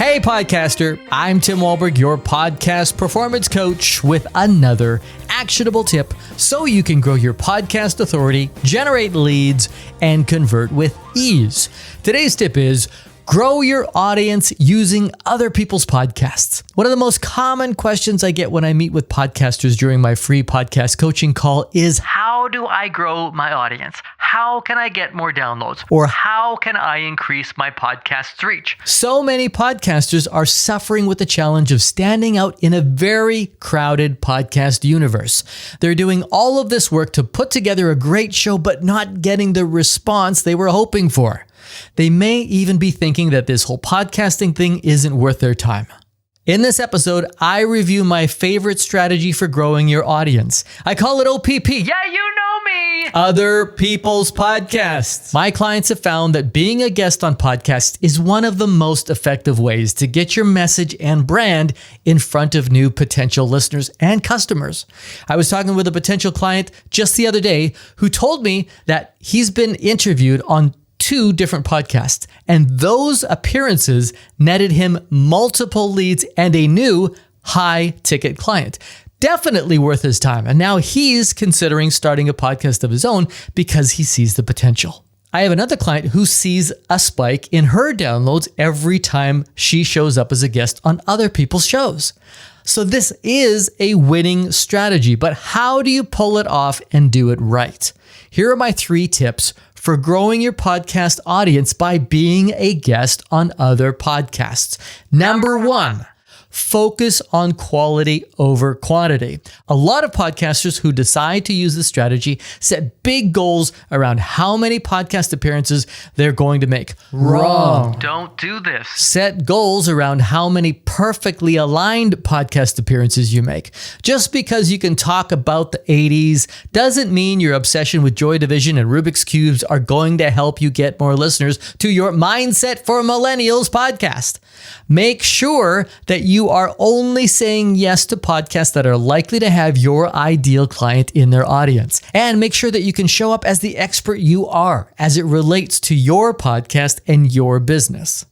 Hey, podcaster. I'm Tim Wahlberg, your podcast performance coach, with another actionable tip so you can grow your podcast authority, generate leads, and convert with ease. Today's tip is grow your audience using other people's podcasts. One of the most common questions I get when I meet with podcasters during my free podcast coaching call is, how do I grow my audience? How can I get more downloads? Or how can I increase my podcast's reach? So many podcasters are suffering with the challenge of standing out in a very crowded podcast universe. They're doing all of this work to put together a great show, but not getting the response they were hoping for. They may even be thinking that this whole podcasting thing isn't worth their time. In this episode, I review my favorite strategy for growing your audience. I call it OPP. Yeah, you know me! Other people's podcasts. My clients have found that being a guest on podcasts is one of the most effective ways to get your message and brand in front of new potential listeners and customers. I was talking with a potential client just the other day who told me that he's been interviewed on 2 different podcasts, and those appearances netted him multiple leads and a new high-ticket client. Definitely worth his time, and now he's considering starting a podcast of his own because he sees the potential. I have another client who sees a spike in her downloads every time she shows up as a guest on other people's shows. So this is a winning strategy, but how do you pull it off and do it right? Here are my 3 tips for growing your podcast audience by being a guest on other podcasts. Number 1, focus on quality over quantity. A lot of podcasters who decide to use this strategy set big goals around how many podcast appearances they're going to make. Wrong. Don't do this. Set goals around how many perfectly aligned podcast appearances you make. Just because you can talk about the 80s doesn't mean your obsession with Joy Division and Rubik's Cubes are going to help you get more listeners to your Mindset for Millennials podcast. Make sure that you are only saying yes to podcasts that are likely to have your ideal client in their audience. And make sure that you can show up as the expert you are as it relates to your podcast and your business.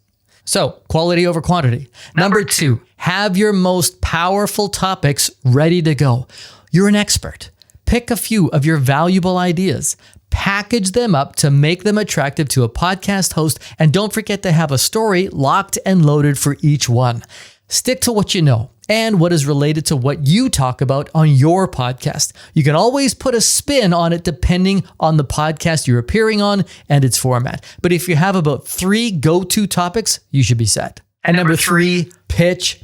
So, quality over quantity. Number 2, have your most powerful topics ready to go. You're an expert. Pick a few of your valuable ideas. Package them up to make them attractive to a podcast host, and don't forget to have a story locked and loaded for each one. Stick to what you know and what is related to what you talk about on your podcast. You can always put a spin on it depending on the podcast you're appearing on and its format. But if you have about 3 go-to topics, you should be set. And number 3, pitch.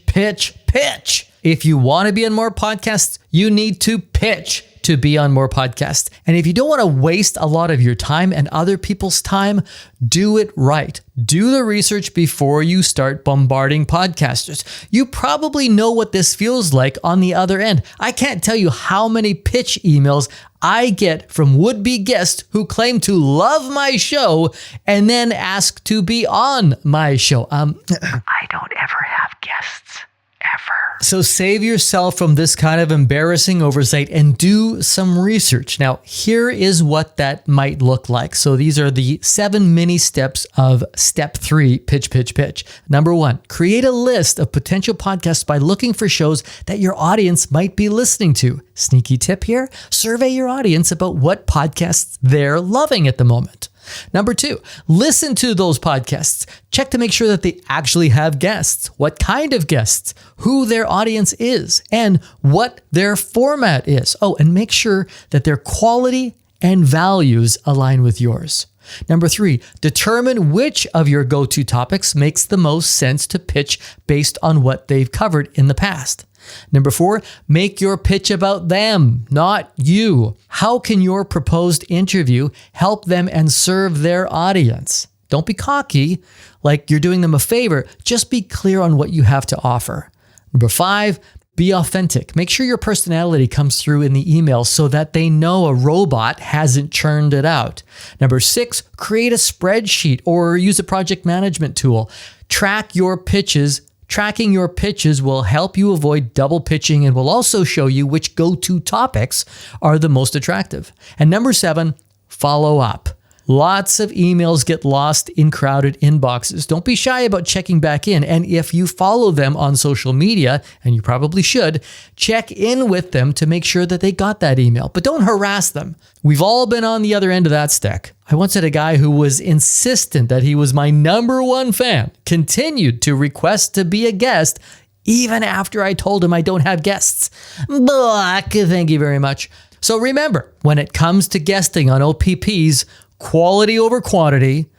If you want to be on more podcasts, you need to pitch to be on more podcasts. And if you don't want to waste a lot of your time and other people's time, do it right. Do the research before you start bombarding podcasters. You probably know what this feels like on the other end. I can't tell you how many pitch emails I get from would-be guests who claim to love my show and then ask to be on my show. I don't ever have guests. Ever. So save yourself from this kind of embarrassing oversight and do some research. Now, here is what that might look like. So these are the 7 mini steps of step 3, pitch. Number 1, create a list of potential podcasts by looking for shows that your audience might be listening to. Sneaky tip here, survey your audience about what podcasts they're loving at the moment. Number 2, listen to those podcasts. Check to make sure that they actually have guests, what kind of guests, who their audience is, and what their format is. Oh, and make sure that their quality and values align with yours. Number 3, determine which of your go-to topics makes the most sense to pitch based on what they've covered in the past. Number 4, make your pitch about them, not you. How can your proposed interview help them and serve their audience? Don't be cocky, like you're doing them a favor. Just be clear on what you have to offer. Number 5, be authentic. Make sure your personality comes through in the email so that they know a robot hasn't churned it out. Number 6, create a spreadsheet or use a project management tool. Track your pitches. Tracking your pitches will help you avoid double pitching and will also show you which go-to topics are the most attractive. And number 7, follow up. Lots of emails get lost in crowded inboxes. Don't be shy about checking back in. And if you follow them on social media, and you probably should, check in with them to make sure that they got that email. But don't harass them. We've all been on the other end of that stick. I once had a guy who was insistent that he was my number one fan, continued to request to be a guest even after I told him I don't have guests. Blah, thank you very much. So remember, when it comes to guesting on OPPs, quality over quantity,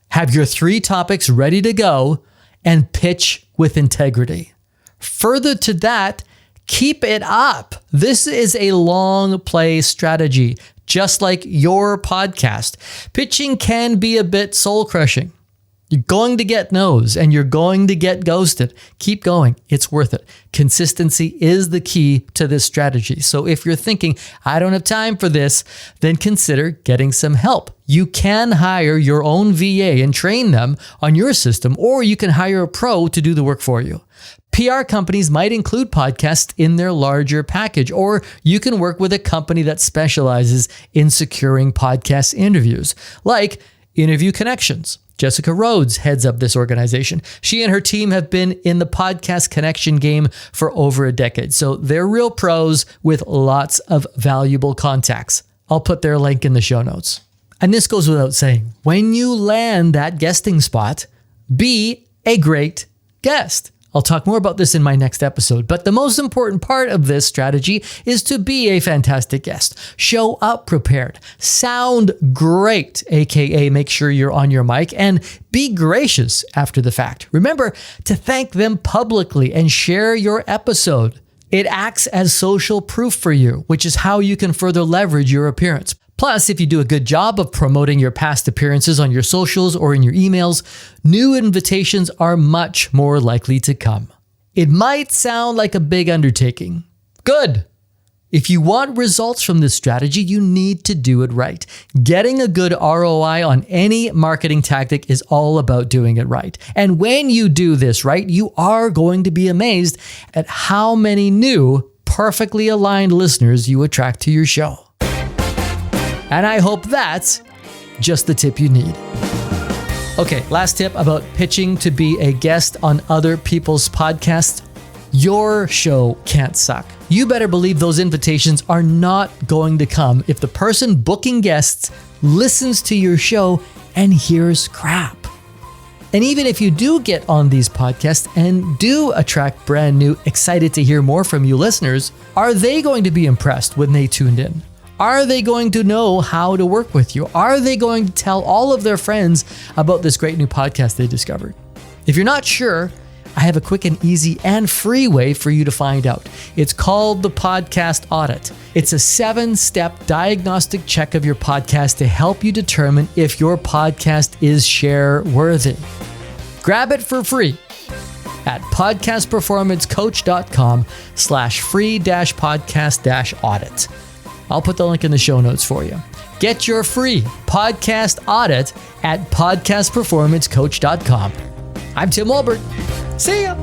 have your 3 topics ready to go, and pitch with integrity. Further to that, keep it up. This is a long play strategy, just like your podcast. Pitching can be a bit soul crushing. You're going to get no's and you're going to get ghosted. Keep going. It's worth it. Consistency is the key to this strategy. So if you're thinking, I don't have time for this, then consider getting some help. You can hire your own VA and train them on your system, or you can hire a pro to do the work for you. PR companies might include podcasts in their larger package, or you can work with a company that specializes in securing podcast interviews, like Interview Connections. Jessica Rhodes heads up this organization. She and her team have been in the podcast connection game for over a decade, so they're real pros with lots of valuable contacts. I'll put their link in the show notes. And this goes without saying, when you land that guesting spot, be a great guest. I'll talk more about this in my next episode, but the most important part of this strategy is to be a fantastic guest. Show up prepared, sound great, aka make sure you're on your mic, and be gracious after the fact. Remember to thank them publicly and share your episode. It acts as social proof for you, which is how you can further leverage your appearance. Plus, if you do a good job of promoting your past appearances on your socials or in your emails, new invitations are much more likely to come. It might sound like a big undertaking. Good. If you want results from this strategy, you need to do it right. Getting a good ROI on any marketing tactic is all about doing it right. And when you do this right, you are going to be amazed at how many new, perfectly aligned listeners you attract to your show. And I hope that's just the tip you need. Okay, last tip about pitching to be a guest on other people's podcasts. Your show can't suck. You better believe those invitations are not going to come if the person booking guests listens to your show and hears crap. And even if you do get on these podcasts and do attract brand new, excited to hear more from you listeners, are they going to be impressed when they tuned in? Are they going to know how to work with you? Are they going to tell all of their friends about this great new podcast they discovered? If you're not sure, I have a quick and easy and free way for you to find out. It's called the Podcast Audit. It's a 7-step diagnostic check of your podcast to help you determine if your podcast is share-worthy. Grab it for free at podcastperformancecoach.com/free-podcast-audit. I'll put the link in the show notes for you. Get your free podcast audit at podcastperformancecoach.com. I'm Tim Walberg. See ya.